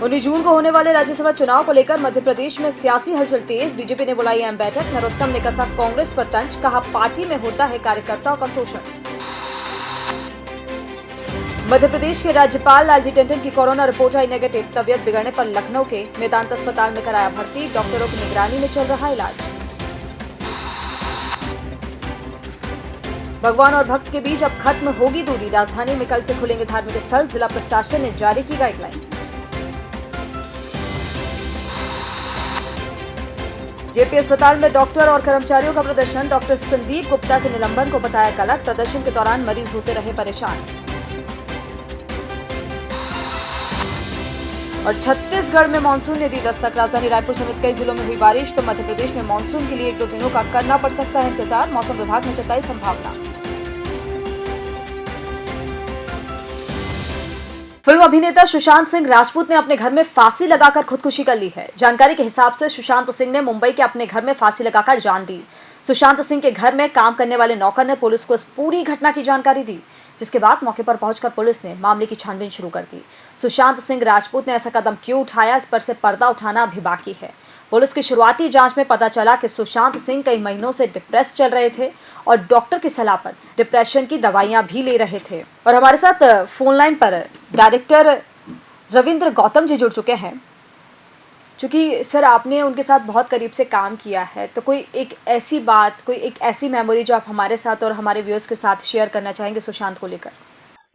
19 जून को होने वाले राज्यसभा चुनाव को लेकर मध्य प्रदेश में सियासी हलचल तेज। बीजेपी ने बुलाई अहम बैठक। नरोत्तम ने कसा कांग्रेस पर तंज, कहा पार्टी में होता है कार्यकर्ताओं का शोषण। मध्य प्रदेश के राज्यपाल लालजी टंडन की कोरोना रिपोर्ट आई नेगेटिव। तबियत बिगड़ने पर लखनऊ के मेदांत अस्पताल में कराया भर्ती। डॉक्टरों की निगरानी में चल रहा इलाज। भगवान और भक्त के बीच अब खत्म होगी दूरी। राजधानी में कल से खुलेंगे धार्मिक स्थल। जिला प्रशासन ने जारी की गाइडलाइन। जेपी अस्पताल में डॉक्टर और कर्मचारियों का प्रदर्शन। डॉक्टर संदीप गुप्ता के निलंबन को बताया गलत। प्रदर्शन के दौरान मरीज होते रहे परेशान। और छत्तीसगढ़ में मानसून ने दी दस्तक। राजधानी रायपुर समेत कई जिलों में हुई बारिश। तो मध्य प्रदेश में मानसून के लिए 1-2 दिनों का करना पड़ सकता है इंतजार। मौसम विभाग ने जताई संभावना। फिल्म अभिनेता सुशांत सिंह राजपूत ने अपने घर में फांसी लगाकर खुदकुशी कर ली है। जानकारी के हिसाब से सुशांत सिंह ने मुंबई के अपने घर में फांसी लगाकर जान दी। सुशांत सिंह के घर में काम करने वाले नौकर ने पुलिस को इस पूरी घटना की जानकारी दी, जिसके बाद मौके पर पहुंचकर पुलिस ने मामले की छानबीन शुरू कर दी। सुशांत सिंह राजपूत ने ऐसा कदम क्यों उठाया, इस पर से पर्दा उठाना अभी बाकी है। पुलिस की शुरुआती जांच में पता चला कि सुशांत सिंह कई महीनों से डिप्रेस चल रहे थे और डॉक्टर की सलाह पर डिप्रेशन की दवाइयां भी ले रहे थे। और हमारे साथ फोन लाइन पर डायरेक्टर रविंद्र गौतम जी जुड़ चुके हैं। चूंकि सर आपने उनके साथ बहुत करीब से काम किया है, तो कोई एक ऐसी बात, कोई एक ऐसी मेमोरी जो आप हमारे साथ और हमारे व्यूअर्स के साथ शेयर करना चाहेंगे सुशांत को लेकर?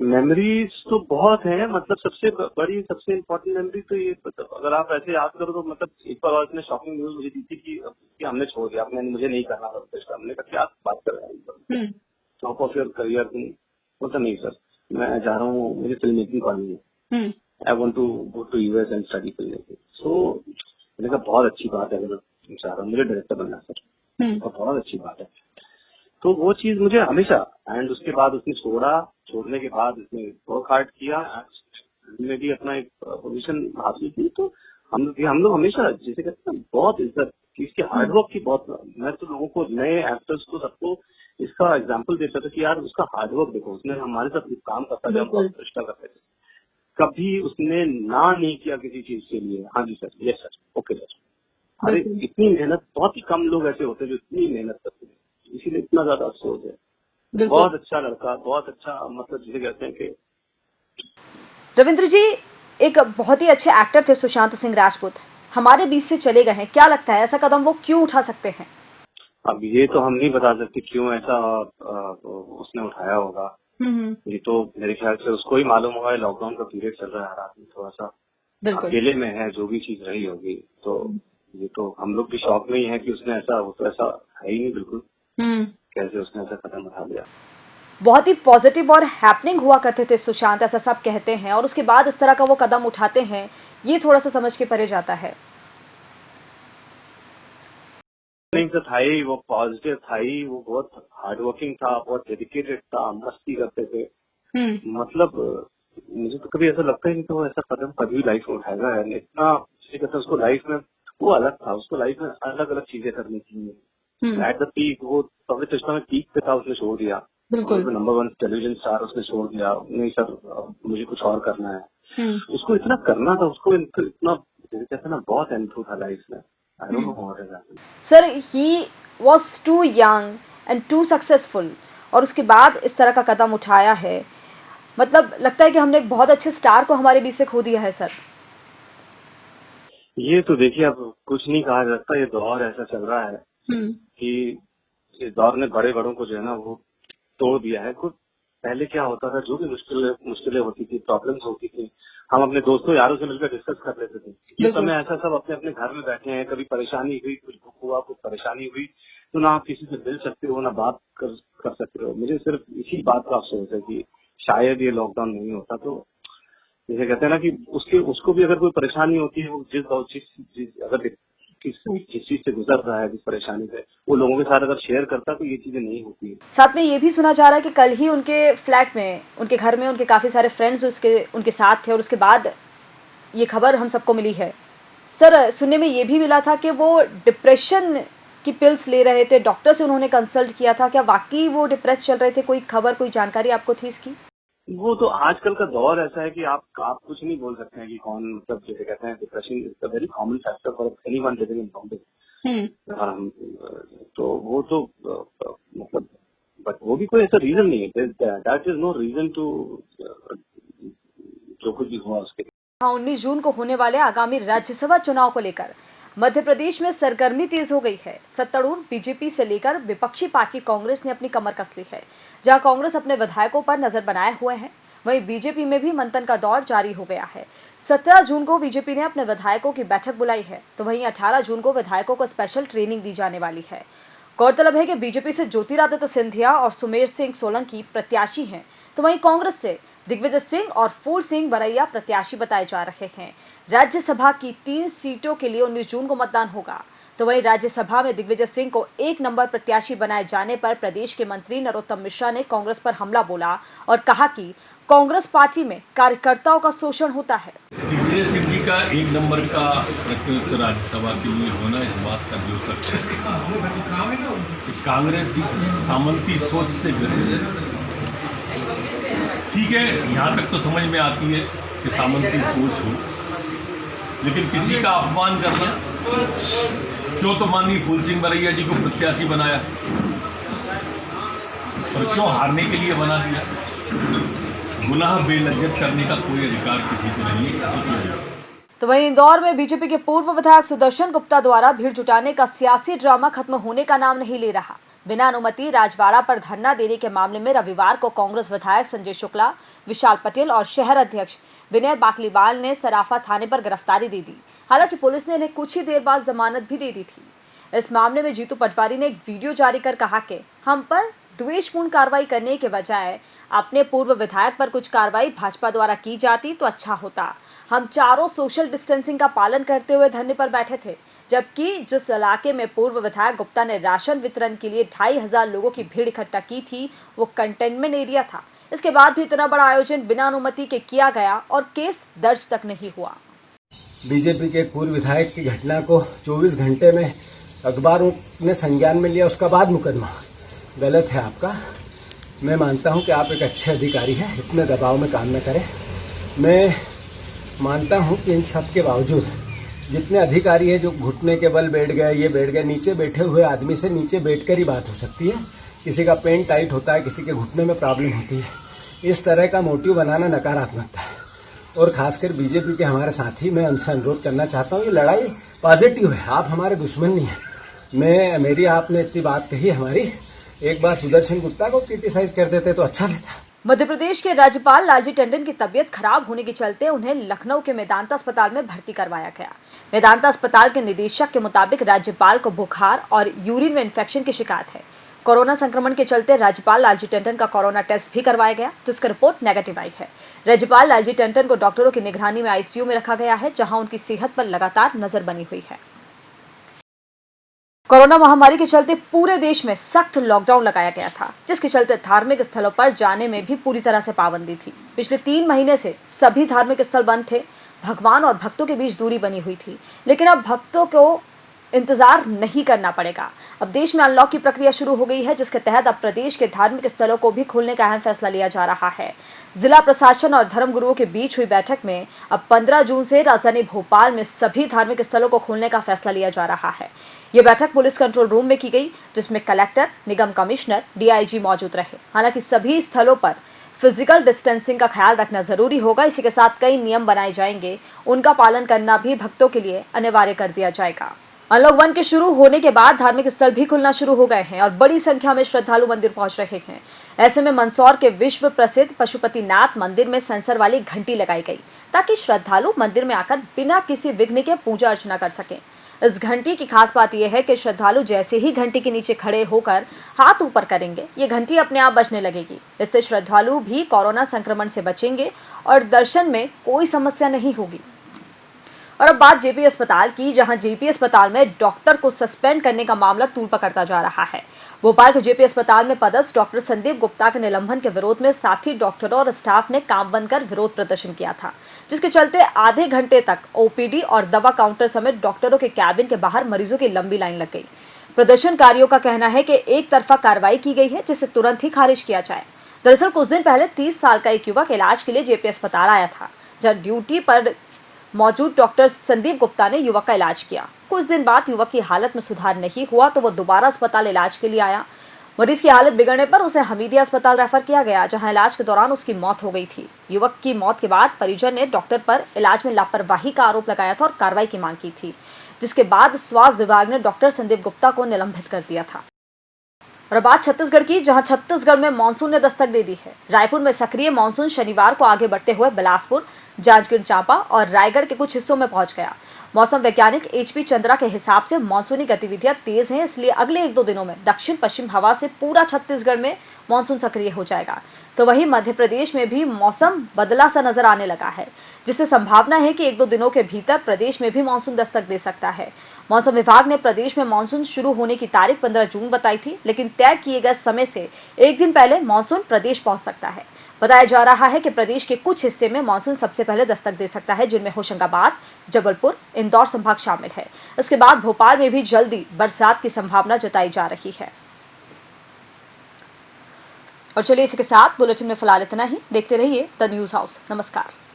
मेमोरीज तो बहुत है। मतलब सबसे बड़ी, सबसे इम्पोर्टेंट मेमोरी तो ये, मतलब अगर आप ऐसे याद करो तो मतलब एक बार और इसने शॉकिंग न्यूज मुझे दी थी कि हमने छोड़ दिया, आपने मुझे नहीं करना था उसका। हमने कहा क्या बात कर रहे हैं, टॉप ऑफ योर करियर तुम। बोलता नहीं सर, मैं जा रहा हूँ, मुझे फिल्म मेकिंग करनी है। I want to go to US and study film making. So मैंने कहा बहुत अच्छी बात है, अगर चाह रहा हूँ मुझे डायरेक्टर बनना सर, बहुत अच्छी बात है। तो वो चीज मुझे हमेशा, एंड उसके बाद उसने छोड़ने के बाद उसने वर्क हार्ड किया, में भी अपना एक पोजीशन हासिल की। तो हम लोग हमेशा जिसे कहते हैं बहुत इज्जत की, इसके हार्डवर्क की बहुत। मैं तो लोगों को, नए एक्टर्स को, सबको इसका एग्जाम्पल देता था कि यार उसका हार्डवर्क देखो। उसने हमारे साथ काम करता था, बहुत चेष्टा करते थे, कभी उसने ना नहीं किया किसी चीज के लिए। हाँ जी sir, yes sir, okay sir. अरे इतनी मेहनत, बहुत ही कम लोग ऐसे होते हैं जो इतनी मेहनत करते हैं, इसीलिए इतना ज्यादा अफसोस है। बहुत अच्छा लड़का, बहुत अच्छा, मतलब जिसे कहते हैं कि रविंद्र जी एक बहुत ही अच्छे एक्टर थे सुशांत सिंह राजपूत, हमारे बीच से चले गए हैं। क्या लगता है ऐसा कदम वो क्यों उठा सकते हैं? अब ये तो हम नहीं बता सकते क्यों ऐसा उसने उठाया होगा। ये तो मेरे ख्याल से उसको ही मालूम होगा। लॉकडाउन का पीरियड चल रहा है, हर आदमी थोड़ा सा अकेले में है, जो भी चीज रही होगी। तो ये तो हम लोग भी शौक में ही है कि उसने ऐसा, वो तो ऐसा है ही नहीं बिल्कुल, कैसे उसने ऐसा कदम उठा लिया। बहुत ही पॉजिटिव और हैपनिंग हुआ करते थे सुशांत, ऐसा सब कहते हैं, और उसके बाद इस तरह का वो कदम उठाते हैं, ये थोड़ा सा समझ के परे जाता है। नहीं तो था ही, वो पॉजिटिव था ही, वो बहुत हार्डवर्किंग था, बहुत डेडिकेटेड था, मस्ती करते थे। मतलब मुझे तो कभी ऐसा लगता ही नहीं था वो ऐसा कदम कभी लाइफ में उठाएगा। इतना कहते उसको लाइफ में, वो अलग था, उसको लाइफ में अलग अलग चीजें करनी चाहिए। एट द पीक, वो पब्लिक सिस्टम में पीक पे था, उसने छोड़ दिया। नंबर 1 टेलीविजन स्टार उसने छोड़ दिया। नहीं सर, मुझे कुछ और करना है। उसको इतना करना था, उसको इतना कहते ना, बहुत एंथू था लाइफ में। I don't know what is happening. Sir, he was too young and too successful, और उसके बाद इस तरह का कदम उठाया है। मतलब लगता है कि हमने एक बहुत अच्छे स्टार को हमारे बीच से खो दिया है सर। ये तो देखिए, अब कुछ नहीं कहा जा सकता। ये दौर ऐसा चल रहा है कि इस दौर ने बड़े बड़ों को जो है ना वो तोड़ दिया है। कुछ पहले क्या होता था, जो भी मुश्किलें होती थी, प्रॉब्लम्स होती थी, हम अपने दोस्तों यारों से मिलकर डिस्कस कर लेते थे। इस समय ऐसा सब अपने अपने घर में बैठे हैं। कभी परेशानी हुई, कुछ दुख हुआ, कुछ परेशानी हुई, तो ना आप किसी से मिल सकते हो, ना बात कर सकते हो। मुझे सिर्फ इसी बात का अफसोस है कि शायद ये लॉकडाउन नहीं होता तो, जैसे कहते हैं ना कि उसको भी अगर कोई परेशानी होती है, वो अगर जिस चीज से गुजर रहा है, जिस परेशानी से, वो लोगों के साथ अगर शेयर करता तो ये चीजें नहीं होती है। साथ में ये भी सुना जा रहा है कि कल ही उनके फ्लैट में, उनके घर में, उनके काफी सारे फ्रेंड्स उनके साथ थे, और उसके बाद ये खबर हम सबको मिली है। सर सुनने में ये भी मिला था कि वो डिप्रेशन की पिल्स ले रहे थे, डॉक्टर से उन्होंने कंसल्ट किया था। क्या वाकई वो डिप्रेस चल रहे थे? कोई खबर, कोई जानकारी आपको थी इसकी? वो तो आजकल का दौर ऐसा है कि आप कुछ नहीं बोल सकते हैं कि कौन, मतलब जैसे कहते हैं depression is a very common factor for anyone living in Bombay. और हम तो वो तो मतलब, बट वो भी कोई ऐसा रीजन नहीं है, that is no reason to जो कुछ भी हुआ उसके। हाँ, 19 जून को होने वाले आगामी राज्यसभा चुनाव को लेकर मध्य प्रदेश में सरगर्मी तेज हो गई है। सत्तारूढ़ बीजेपी से लेकर विपक्षी पार्टी कांग्रेस ने अपनी कमर कस ली है। जहां कांग्रेस अपने विधायकों पर नजर बनाए हुए है, वहीं बीजेपी में भी मंथन का दौर जारी हो गया है। 17 जून को बीजेपी ने अपने विधायकों की बैठक बुलाई है, तो वहीं 18 जून को विधायकों को स्पेशल ट्रेनिंग दी जाने वाली है। गौरतलब है कि बीजेपी से ज्योतिरादित्य सिंधिया और सुमेर सिंह सोलंकी प्रत्याशी हैं, तो वहीं कांग्रेस से दिग्विजय सिंह और फूल सिंह बरैया प्रत्याशी बताए जा रहे हैं। राज्यसभा की 3 सीटों के लिए 19 जून को मतदान होगा, तो वहीं राज्यसभा में दिग्विजय सिंह को 1 नंबर प्रत्याशी बनाए जाने पर प्रदेश के मंत्री नरोत्तम मिश्रा ने कांग्रेस पर हमला बोला और कहा कि कांग्रेस पार्टी में कार्यकर्ताओं का शोषण होता है। दिग्विजय सिंह जी का 1 नंबर का प्रतिनिधित्व राज्यसभा के लिए होना इस बात का द्योतक है कि कांग्रेस सामंती सोच से ग्रसित है। ठीक है, यहाँ तक तो समझ में आती है कि सामंती सोच हो, लेकिन किसी का अपमान करना, क्यों तो माननीय फूल सिंह बरैया जी को प्रत्याशी बनाया और क्यों हारने के लिए बना दिया। गुनाह बेलज्जत करने का कोई अधिकार किसी को नहीं है, किसी को नहीं। तो वहीं इंदौर में बीजेपी के पूर्व विधायक सुदर्शन गुप्ता द्वारा भीड़ जुटाने का सियासी ड्रामा खत्म होने का नाम नहीं ले रहा। बिना अनुमति राजवाड़ा पर धरना देने के मामले में रविवार को कांग्रेस विधायक संजय शुक्ला, विशाल पटेल और शहर अध्यक्ष विनय बाकलीवाल ने सराफा थाने पर गिरफ्तारी दे दी। हालांकि पुलिस ने इन्हें कुछ ही देर बाद जमानत भी दे दी थी। इस मामले में जीतू पटवारी ने एक वीडियो जारी कर कहा कि हम पर द्वेषपूर्ण कार्रवाई करने के बजाय अपने पूर्व विधायक पर कुछ कार्रवाई भाजपा द्वारा की जाती तो अच्छा होता। हम चारों सोशल डिस्टेंसिंग का पालन करते हुए धरने पर बैठे थे, जबकि जिस इलाके में पूर्व विधायक गुप्ता ने राशन वितरण के लिए 2500 लोगों की भीड़ इकट्ठा की थी, वो कंटेनमेंट एरिया था। इसके बाद भी इतना बड़ा आयोजन बिना अनुमति के किया गया और केस दर्ज तक नहीं हुआ। बीजेपी के पूर्व विधायक की घटना को 24 घंटे में अखबारों ने संज्ञान में लिया, उसका बाद मुकदमा। गलत है आपका। मैं मानता हूं कि आप एक अच्छे अधिकारी हैं, इतने दबाव में काम न करें। मैं मानता हूं कि इन सब के बावजूद जितने अधिकारी हैं जो घुटने के बल बैठ गए, ये बैठ गए, नीचे बैठे हुए आदमी से नीचे बैठकर ही बात हो सकती है। किसी का पेन टाइट होता है, किसी के घुटने में प्रॉब्लम होती है। इस तरह का मोटिव बनाना नकारात्मकता है। और खासकर बीजेपी के हमारे साथी, मैं उनसे अनुरोध करना चाहता हूँ, ये लड़ाई पॉजिटिव है, आप हमारे दुश्मन नहीं है। मेरी आपने इतनी बात कही हमारी, एक बार सुदर्शन गुप्ता को क्रिटिसाइज कर देते तो अच्छा रहता। मध्य प्रदेश के राज्यपाल लालजी टंडन की तबीयत खराब होने के चलते उन्हें लखनऊ के मेदांता अस्पताल में भर्ती करवाया गया। मेदांता अस्पताल के निदेशक के मुताबिक राज्यपाल को बुखार और यूरिन में इन्फेक्शन की शिकायत है। कोरोना संक्रमण के चलते राज्यपाल लालजी टंडन का कोरोना टेस्ट भी करवाया गया, जिसका रिपोर्ट नेगेटिव आई है। राज्यपाल लालजी टंडन को डॉक्टरों की निगरानी में आईसीयू में रखा गया है, जहां उनकी सेहत पर लगातार नजर बनी हुई है। कोरोना महामारी के चलते पूरे देश में सख्त लॉकडाउन लगाया गया था, जिसके चलते धार्मिक स्थलों पर जाने में भी पूरी तरह से पाबंदी थी। पिछले 3 महीने से सभी धार्मिक स्थल बंद थे। भगवान और भक्तों के बीच दूरी बनी हुई थी, लेकिन अब भक्तों को इंतजार नहीं करना पड़ेगा। अब देश में अनलॉक की प्रक्रिया शुरू हो गई है, जिसके तहत अब प्रदेश के धार्मिक स्थलों को भी खोलने का अहम फैसला लिया जा रहा है। जिला प्रशासन और धर्मगुरुओं के बीच हुई बैठक में अब 15 जून से राजधानी भोपाल में सभी धार्मिक स्थलों को खोलने का फैसला लिया जा रहा है। ये बैठक पुलिस कंट्रोल रूम में की गई, जिसमें कलेक्टर, निगम कमिश्नर, डीआईजी मौजूद रहे। हालांकि सभी स्थलों पर फिजिकल डिस्टेंसिंग का ख्याल रखना जरूरी होगा। इसी के साथ कई नियम बनाए जाएंगे, उनका पालन करना भी भक्तों के लिए अनिवार्य कर दिया जाएगा। अनलॉक 1 के शुरू होने के बाद धार्मिक स्थल भी खुलना शुरू हो गए हैं और बड़ी संख्या में श्रद्धालु मंदिर पहुंच रहे हैं। ऐसे में मंदसौर के विश्व प्रसिद्ध पशुपतिनाथ मंदिर में सेंसर वाली घंटी लगाई गई, ताकि श्रद्धालु मंदिर में आकर बिना किसी विघ्न के पूजा अर्चना कर सकें। इस घंटी की खास बात यह है कि श्रद्धालु जैसे ही घंटी के नीचे खड़े होकर हाथ ऊपर करेंगे, ये घंटी अपने आप बजने लगेगी। इससे श्रद्धालु भी कोरोना संक्रमण से बचेंगे और दर्शन में कोई समस्या नहीं होगी। और अब बात जेपी अस्पताल की, जहां जेपी अस्पताल में डॉक्टर को सस्पेंड करने का मामला तूल पकड़ता जा रहा है। भोपाल के जेपी अस्पताल में पदस्थ डॉक्टर संदीप गुप्ता के निलंबन के विरोध में साथी डॉक्टरों और स्टाफ ने काम बंद कर विरोध प्रदर्शन किया था, जिसके चलते आधे घंटे तक ओपीडी और दवा काउंटर समेत डॉक्टरों के कैबिन के बाहर मरीजों की लंबी लाइन लग गई। प्रदर्शनकारियों का कहना है कि एक तरफा कार्रवाई की गई है, जिसे तुरंत ही खारिज किया जाए। दरअसल कुछ दिन पहले 30 साल का एक युवक इलाज के लिए जेपी अस्पताल आया था, जहां ड्यूटी पर मौजूद डॉक्टर संदीप गुप्ता ने युवक का इलाज किया। कुछ दिन बाद युवक की हालत में सुधार नहीं हुआ तो वो दोबारा अस्पताल इलाज के लिए आया। मरीज की हालत बिगड़ने पर उसे हमीदिया अस्पताल रेफर किया गया, जहां इलाज के दौरान उसकी मौत हो गई थी। युवक की मौत के बाद परिजन ने डॉक्टर पर इलाज में लापरवाही का आरोप लगाया था और कार्रवाई की मांग की थी, जिसके बाद स्वास्थ्य विभाग ने डॉक्टर संदीप गुप्ता को निलंबित कर दिया था। और बात छत्तीसगढ़ की, जहां छत्तीसगढ़ में मानसून ने दस्तक दे दी है। रायपुर में सक्रिय मानसून शनिवार को आगे बढ़ते हुए बिलासपुर, जांजगीर चांपा और रायगढ़ के कुछ हिस्सों में पहुंच गया। मौसम वैज्ञानिक HP चंद्रा के हिसाब से मानसूनी गतिविधियां तेज हैं, इसलिए अगले 1-2 दिनों में दक्षिण पश्चिम हवा से पूरा छत्तीसगढ़ में मानसून सक्रिय हो जाएगा। तो वहीं मध्य प्रदेश में भी मौसम बदला सा नजर आने लगा है, जिससे संभावना है कि 1-2 दिनों के भीतर प्रदेश में भी मानसून दस्तक दे सकता है। मौसम विभाग ने प्रदेश में मानसून शुरू होने की तारीख 15 जून बताई थी, लेकिन तय किए गए समय से एक दिन पहले मानसून प्रदेश पहुंच सकता है। बताया जा रहा है कि प्रदेश के कुछ हिस्से में मानसून सबसे पहले दस्तक दे सकता है, जिनमें होशंगाबाद, जबलपुर, इंदौर संभाग शामिल है। इसके बाद भोपाल में भी जल्दी बरसात की संभावना जताई जा रही है। और चलिए इसी के साथ बुलेटिन में फिलहाल इतना ही। देखते रहिए द न्यूज हाउस। नमस्कार।